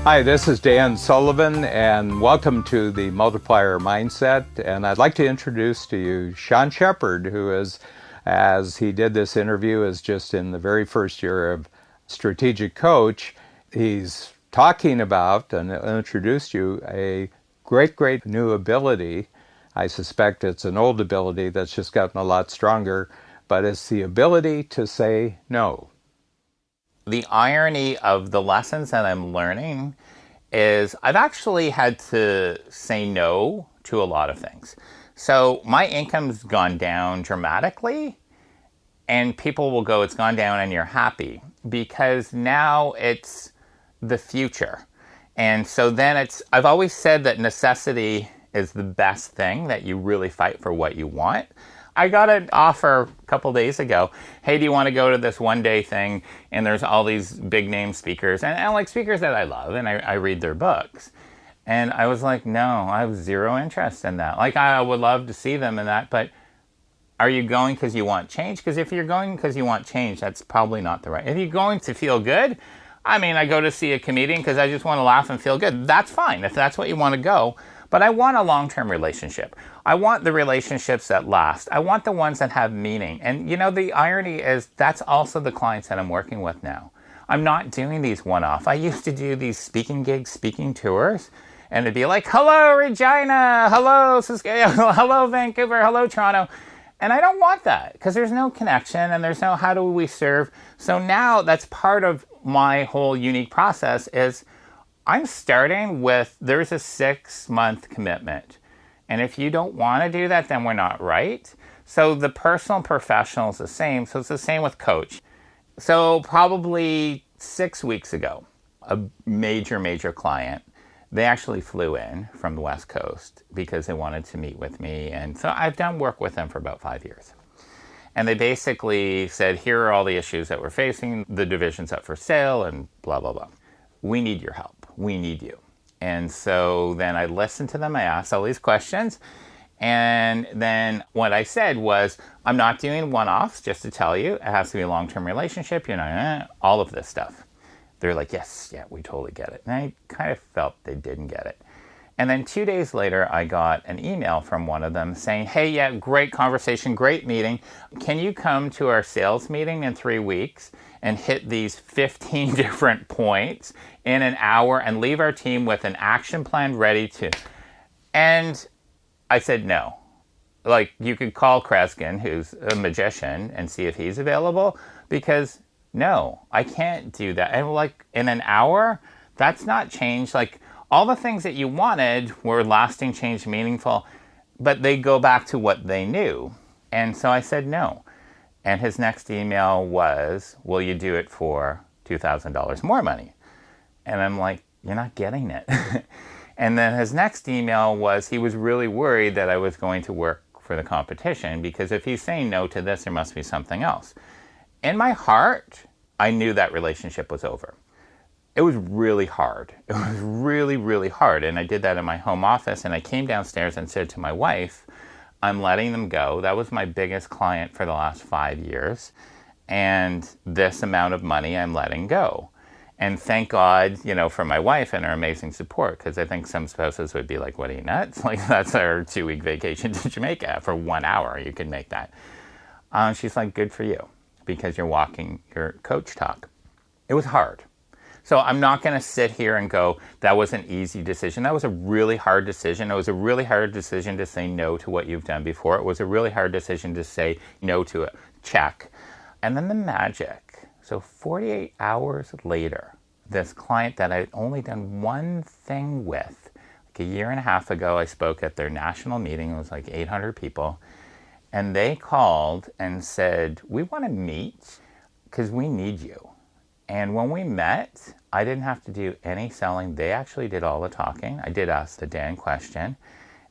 Hi, this is Dan Sullivan, and welcome to the Multiplier Mindset. And I'd like to introduce to you Shawn Shepheard, who is, as he did this interview, is just in the very first year of strategic coach. He's talking about, and introduced you, a great new ability. I suspect it's an old ability that's just gotten a lot stronger, but it's the ability to say no. The irony of the lessons that I'm learning is I've actually had to say no to a lot of things. So my income's gone down dramatically, and people will go, it's gone down and you're happy, because now it's the future. And so then I've always said that necessity is the best thing, that you really fight for what you want. I got an offer a couple days ago. Hey, do you want to go to this one-day thing? And there's all these big-name speakers, and like speakers that I love, and I read their books. And I was like, no, I have zero interest in that. Like, I would love to see them in that, but are you going because you want change? Because if you're going because you want change, that's probably not the right. If you're going to feel good, I mean, I go to see a comedian because I just want to laugh and feel good. That's fine if that's what you want to go. But I want a long-term relationship. I want the relationships that last. I want the ones that have meaning. And, the irony is that's also the clients that I'm working with now. I'm not doing these one-off. I used to do these speaking gigs, speaking tours, and it'd be like, hello, Regina, hello, Saskatchewan, hello, Vancouver, hello, Toronto. And I don't want that, because there's no connection and there's no how do we serve. So now that's part of my whole unique process is I'm starting with, there's a 6-month commitment. And if you don't want to do that, then we're not right. So the personal and professional is the same. So it's the same with coach. So probably 6 weeks ago, a major client, they actually flew in from the West Coast because they wanted to meet with me. And so I've done work with them for about 5 years. And they basically said, here are all the issues that we're facing. The division's up for sale and blah, blah, blah. We need your help. We need you. And so then I listened to them. I asked all these questions. And then what I said was, I'm not doing one-offs, just to tell you. It has to be a long-term relationship, all of this stuff. They're like, yes, yeah, we totally get it. And I kind of felt they didn't get it. And then 2 days later, I got an email from one of them saying, hey, yeah, great conversation, great meeting. Can you come to our sales meeting in 3 weeks and hit these 15 different points in an hour and leave our team with an action plan ready to... And I said no. Like, you could call Kreskin, who's a magician, and see if he's available, because no, I can't do that. And like, in an hour, that's not change. Like, all the things that you wanted were lasting change, meaningful, but they go back to what they knew. And so I said no. And his next email was, will you do it for $2,000 more money? And I'm like, you're not getting it. And then his next email was, he was really worried that I was going to work for the competition, because if he's saying no to this, there must be something else. In my heart, I knew that relationship was over. It was really hard. It was really hard. And I did that in my home office, and I came downstairs and said to my wife, I'm letting them go. That was my biggest client for the last 5 years. And this amount of money I'm letting go. And thank God, for my wife and her amazing support, because I think some spouses would be like, what are you, nuts? Like, that's our 2-week vacation to Jamaica for 1 hour. You can make that. She's like, good for you, because you're walking your coach talk. It was hard. So I'm not going to sit here and go, that was an easy decision. That was a really hard decision. It was a really hard decision to say no to what you've done before. It was a really hard decision to say no to it. Check. And then the magic. So 48 hours later, this client that I'd only done one thing with, like a year and a half ago, I spoke at their national meeting. It was like 800 people. And they called and said, we want to meet because we need you. And when we met, I didn't have to do any selling. They actually did all the talking. I did ask the Dan question.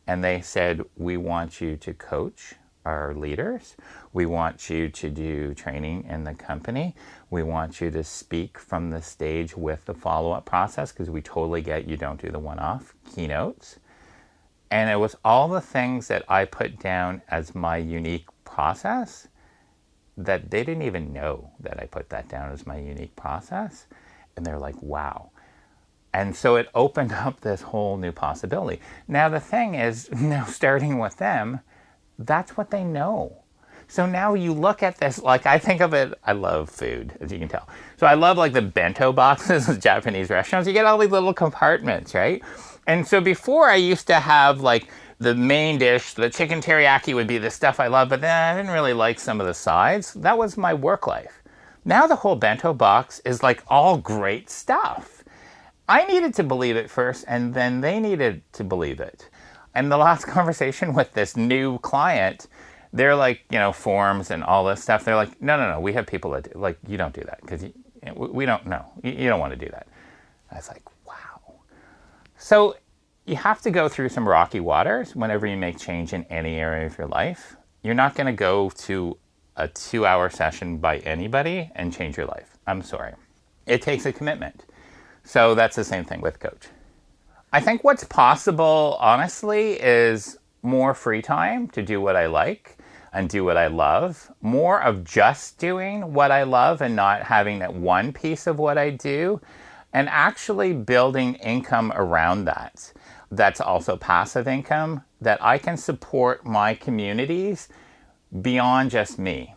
And they said, we want you to coach our leaders. We want you to do training in the company. We want you to speak from the stage with the follow-up process, because we totally get you don't do the one-off keynotes. And it was all the things that I put down as my unique process that they didn't even know that I put that down as my unique process. And they're like, wow. And so it opened up this whole new possibility. Now, the thing is, now starting with them, that's what they know. So now you look at this, like I think of it, I love food, as you can tell. So I love like the bento boxes of Japanese restaurants. You get all these little compartments, right? And so before I used to have like the main dish, the chicken teriyaki would be the stuff I love, but then I didn't really like some of the sides. That was my work life. Now the whole bento box is like all great stuff. I needed to believe it first, and then they needed to believe it. And the last conversation with this new client, they're like, forms and all this stuff. They're like, no, we have people that do. Like, you don't do that because we don't know. You don't want to do that. I was like, wow. So you have to go through some rocky waters whenever you make change in any area of your life. You're not going to go to a 2-hour session by anybody and change your life. I'm sorry. It takes a commitment. So that's the same thing with coach. I think what's possible, honestly, is more free time to do what I like and do what I love. More of just doing what I love and not having that one piece of what I do, and actually building income around that. That's also passive income that I can support my communities beyond just me.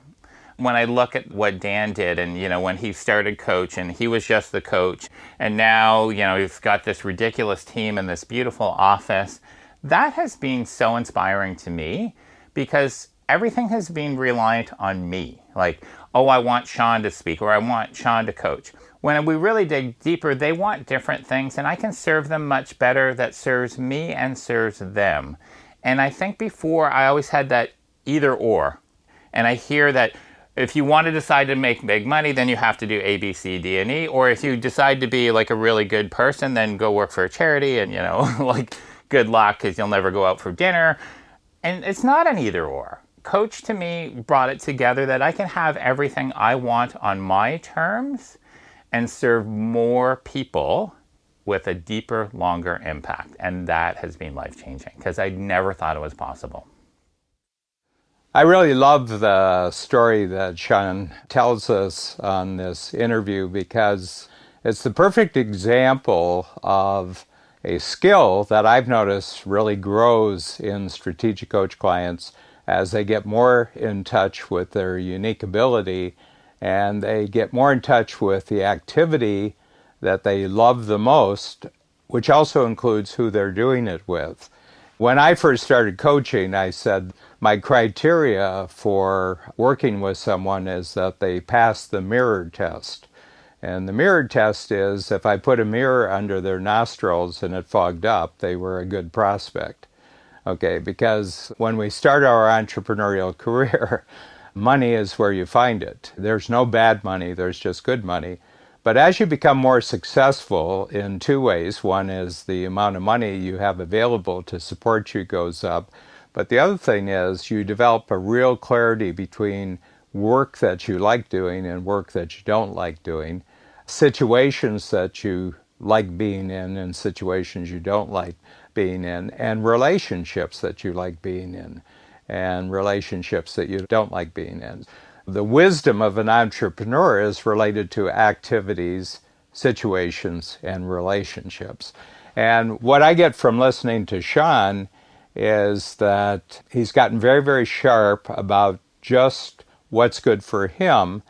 When I look at what Dan did and, when he started Coach and he was just the coach and now, he's got this ridiculous team and this beautiful office, that has been so inspiring to me because everything has been reliant on me. Like, oh, I want Shawn to speak or I want Shawn to coach. When we really dig deeper, they want different things and I can serve them much better that serves me and serves them. And I think before I always had that either or. And I hear that if you want to decide to make big money, then you have to do A, B, C, D, and E. Or if you decide to be like a really good person, then go work for a charity and, like good luck because you'll never go out for dinner. And it's not an either or. Coach to me brought it together that I can have everything I want on my terms and serve more people with a deeper, longer impact. And that has been life-changing because I never thought it was possible. I really love the story that Shawn tells us on this interview because it's the perfect example of a skill that I've noticed really grows in strategic coach clients as they get more in touch with their unique ability and they get more in touch with the activity that they love the most, which also includes who they're doing it with. When I first started coaching, I said my criteria for working with someone is that they pass the mirror test. And the mirror test is if I put a mirror under their nostrils and it fogged up, they were a good prospect. Okay, because when we start our entrepreneurial career, money is where you find it. There's no bad money, there's just good money. But as you become more successful in two ways, one is the amount of money you have available to support you goes up. But the other thing is you develop a real clarity between work that you like doing and work that you don't like doing, situations that you like being in and situations you don't like being in, and relationships that you like being in and relationships that you don't like being in. The wisdom of an entrepreneur is related to activities, situations, and relationships. And what I get from listening to Shawn is that he's gotten very, very sharp about just what's good for him.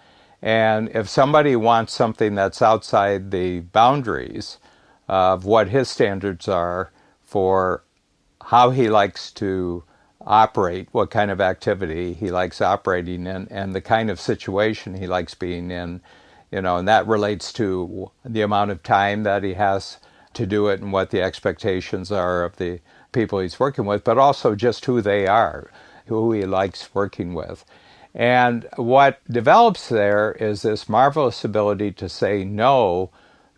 And if somebody wants something that's outside the boundaries of what his standards are for how he likes to operate, what kind of activity he likes operating in, and the kind of situation he likes being in, and that relates to the amount of time that he has to do it and what the expectations are of the people he's working with, but also just who they are, who he likes working with. And what develops there is this marvelous ability to say no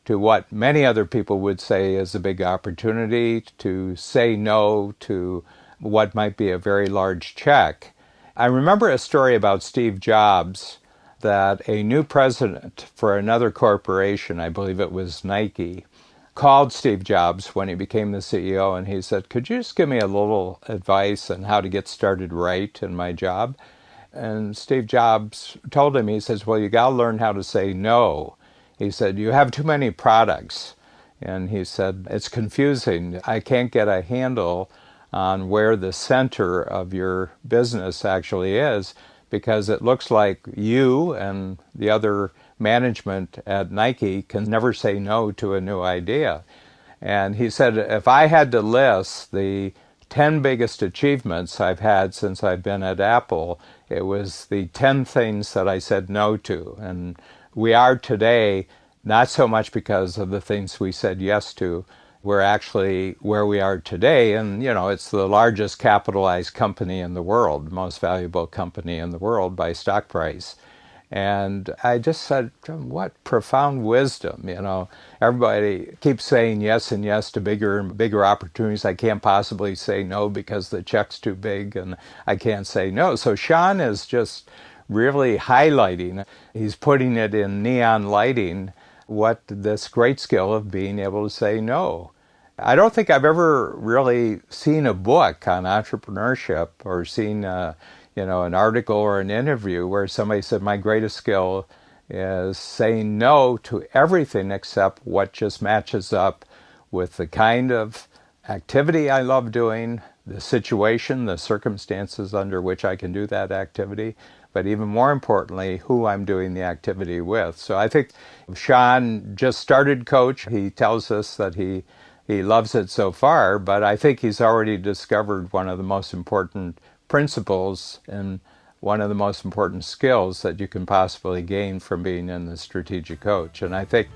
to what many other people would say is a big opportunity, to say no to what might be a very large check. I remember a story about Steve Jobs that a new president for another corporation, I believe it was Nike, called Steve Jobs when he became the CEO and he said, "Could you just give me a little advice on how to get started right in my job?" And Steve Jobs told him, he says, "Well, you got to learn how to say no." He said, "You have too many products. And he said, it's confusing. I can't get a handle on where the center of your business actually is, because it looks like you and the other management at Nike can never say no to a new idea. And he said, if I had to list the 10 biggest achievements I've had since I've been at Apple, it was the 10 things that I said no to. And we are today, not so much because of the things we said yes to. We're actually where we are today, and it's the largest capitalized company in the world, most valuable company in the world by stock price. And I just said, what profound wisdom, Everybody keeps saying yes and yes to bigger and bigger opportunities. I can't possibly say no because the check's too big and I can't say no. So Shawn is just really highlighting, he's putting it in neon lighting, what this great skill of being able to say no. I don't think I've ever really seen a book on entrepreneurship or seen an article or an interview where somebody said, my greatest skill is saying no to everything except what just matches up with the kind of activity I love doing, the situation, the circumstances under which I can do that activity, but even more importantly, who I'm doing the activity with. So I think Shawn just started coach. He tells us that he loves it so far, but I think he's already discovered one of the most important principles and one of the most important skills that you can possibly gain from being in the strategic coach. And I think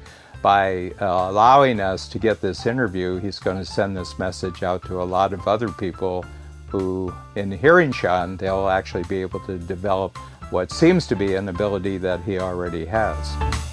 by allowing us to get this interview, he's going to send this message out to a lot of other people who, in hearing Shawn, they'll actually be able to develop what seems to be an ability that he already has.